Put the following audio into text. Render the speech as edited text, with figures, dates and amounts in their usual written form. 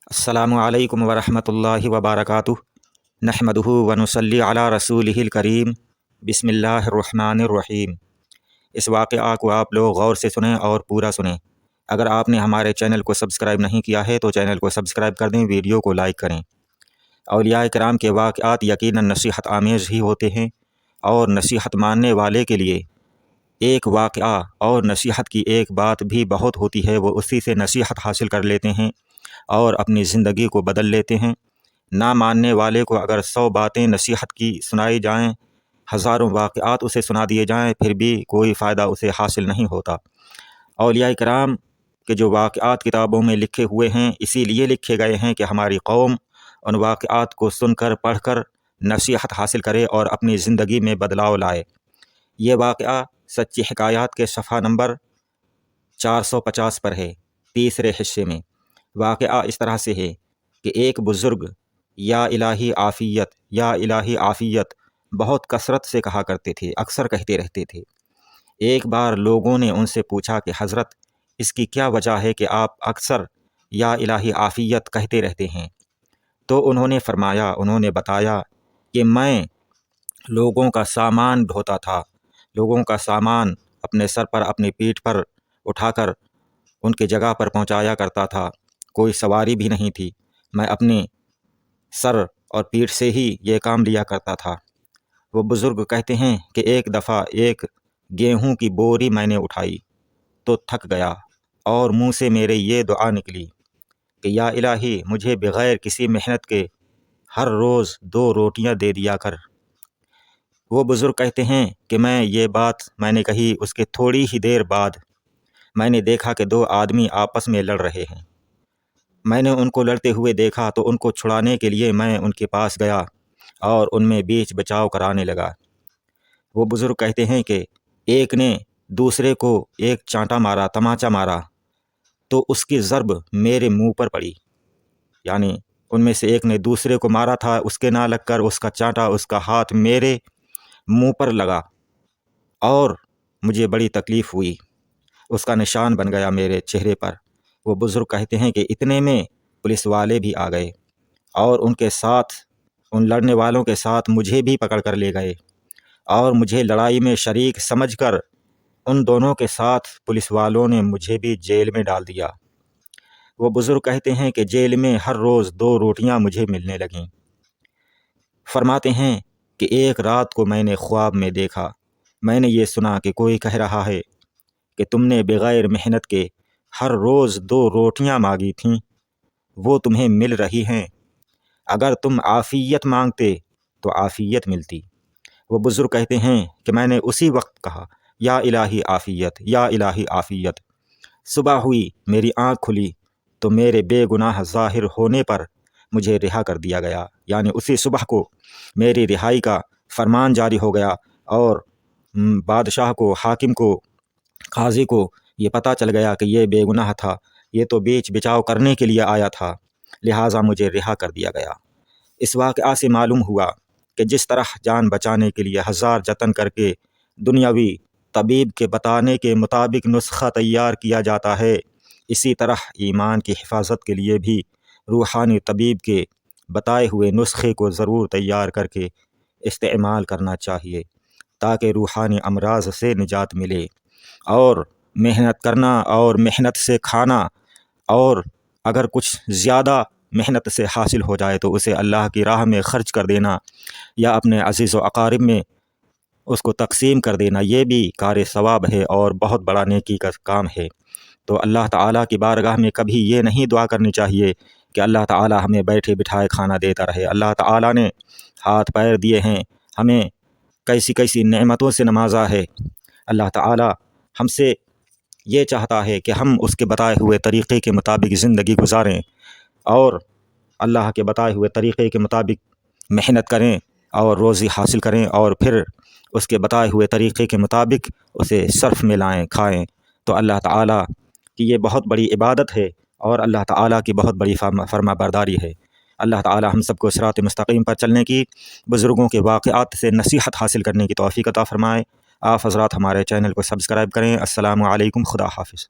अस्सलामु अलैकुम वरहमतुल्लाहि वबरकातुहु। नहमदुहु व नुसल्ली अला रसूलिहिल करीम। बिस्मिल्लाहिर्रहमानिर्रहीम। इस वाक़या को आप लोग गौर से सुनें और पूरा सुनें। अगर आपने हमारे चैनल को सब्सक्राइब नहीं किया है तो चैनल को सब्सक्राइब कर दें, वीडियो को लाइक करें। औलिया किराम के वाक़यात यकीनन नसीहत आमेज़ ही होते हैं और नसीहत मानने वाले के लिए एक वाक़या और नसीहत की एक बात भी बहुत होती है। वो उसी से नसीहत हासिल कर लेते हैं और अपनी ज़िंदगी को बदल लेते हैं। ना मानने वाले को अगर 100 बातें नसीहत की सुनाई जाएं, हज़ारों वाक़यात उसे सुना दिए जाएं, फिर भी कोई फ़ायदा उसे हासिल नहीं होता। औलिया किराम के जो वाक़यात किताबों में लिखे हुए हैं, इसीलिए लिखे गए हैं कि हमारी कौम उन वाक़यात को सुनकर पढ़कर नसीहत हासिल करे और अपनी ज़िंदगी में बदलाव लाए। ये वाक़या सच्ची हिकायात के सफ़ा नंबर 450 पर है, तीसरे हिस्से में। वाक़या इस तरह से है कि एक बुज़ुर्ग या इलाही आफ़ियत या इलाही आफ़ियत बहुत कसरत से कहा करते थे, अक्सर कहते रहते थे। एक बार लोगों ने उनसे पूछा कि हज़रत, इसकी क्या वजह है कि आप अक्सर या इलाही आफ़ियत कहते रहते हैं? तो उन्होंने बताया कि मैं लोगों का सामान ढोता था, लोगों का सामान अपने सर पर, अपनी पीठ पर उठाकर उनकी जगह पर पहुंचाया करता था। कोई सवारी भी नहीं थी, मैं अपने सर और पीठ से ही ये काम लिया करता था। वो बुज़ुर्ग कहते हैं कि एक दफ़ा एक गेहूं की बोरी मैंने उठाई तो थक गया और मुंह से मेरे ये दुआ निकली कि या इलाही, मुझे बग़ैर किसी मेहनत के हर रोज़ 2 रोटियां दे दिया कर। वो बुज़ुर्ग कहते हैं कि ये बात मैंने कही, उसके थोड़ी ही देर बाद मैंने देखा कि 2 आदमी आपस में लड़ रहे हैं। मैंने उनको लड़ते हुए देखा तो उनको छुड़ाने के लिए मैं उनके पास गया और उनमें बीच बचाव कराने लगा। वो बुज़ुर्ग कहते हैं कि एक ने दूसरे को एक चांटा मारा, तमाचा मारा, तो उसकी ज़रब मेरे मुंह पर पड़ी। यानी उनमें से एक ने दूसरे को मारा था, उसके ना लगकर उसका चांटा, उसका हाथ मेरे मुंह पर लगा और मुझे बड़ी तकलीफ़ हुई। उसका निशान बन गया मेरे चेहरे पर। वो बुज़ुर्ग कहते हैं कि इतने में पुलिस वाले भी आ गए और उनके साथ, उन लड़ने वालों के साथ मुझे भी पकड़ कर ले गए और मुझे लड़ाई में शरीक समझकर उन दोनों के साथ पुलिस वालों ने मुझे भी जेल में डाल दिया। वो बुज़ुर्ग कहते हैं कि जेल में हर रोज़ 2 रोटियां मुझे मिलने लगीं। फरमाते हैं कि एक रात को मैंने ख्वाब में देखा, मैंने ये सुना कि कोई कह रहा है कि तुमने बग़ैर मेहनत के हर रोज़ 2 रोटियां मांगी थीं, वो तुम्हें मिल रही हैं। अगर तुम आफ़ियत मांगते तो आफ़ियत मिलती। वो बुज़ुर्ग कहते हैं कि मैंने उसी वक्त कहा, या इलाही आफ़ियत, या इलाही आफ़ियत। सुबह हुई, मेरी आँख खुली तो मेरे बेगुनाह ज़ाहिर होने पर मुझे रिहा कर दिया गया। यानी उसी सुबह को मेरी रिहाई का फरमान जारी हो गया और बादशाह को, हाकिम को, काजी को ये पता चल गया कि ये बेगुनाह था, ये तो बीच बचाव करने के लिए आया था, लिहाजा मुझे रिहा कर दिया गया। इस वाक़या से मालूम हुआ कि जिस तरह जान बचाने के लिए हज़ार जतन करके दुनियावी तबीब के बताने के मुताबिक नुस्खा तैयार किया जाता है, इसी तरह ईमान की हिफाजत के लिए भी रूहानी तबीब के बताए हुए नुस्खे को ज़रूर तैयार करके इस्तेमाल करना चाहिए ताकि रूहानी अमराज से निजात मिले। और मेहनत करना और मेहनत से खाना, और अगर कुछ ज़्यादा मेहनत से हासिल हो जाए तो उसे अल्लाह की राह में ख़र्च कर देना या अपने अज़ीज़ व अक़ारिब में उसको तक़सीम कर देना, ये भी कार सवाब है और बहुत बड़ा नेकी का काम है। तो अल्लाह ताला की बारगाह में कभी ये नहीं दुआ करनी चाहिए कि अल्लाह ताला हमें बैठे बिठाए खाना देता रहे। अल्लाह ताला ने हाथ पैर दिए हैं, हमें कैसी कैसी नेमतों से नवाजा है। अल्लाह ताला हमसे ये चाहता है कि हम उसके बताए हुए तरीक़े के मुताबिक ज़िंदगी गुजारें और अल्लाह के बताए हुए तरीक़े के मुताबिक मेहनत करें और रोज़ी हासिल करें और फिर उसके बताए हुए तरीक़े के मुताबिक उसे सर्फ में लाएँ, खाएँ। तो अल्लाह ताला की ये बहुत बड़ी इबादत है और अल्लाह ताला की बहुत बड़ी फरमाबरदारी है। अल्लाह ताला हम सबको सिरात मुस्तक़ीम पर चलने की, बुज़ुर्गों के वाक़यात से नसीहत हासिल करने की तौफ़ीक़ अता फ़रमाए। आप हज़रात हमारे चैनल को सब्सक्राइब करें। अस्सलामु अलैकुम, खुदा हाफ़िज़।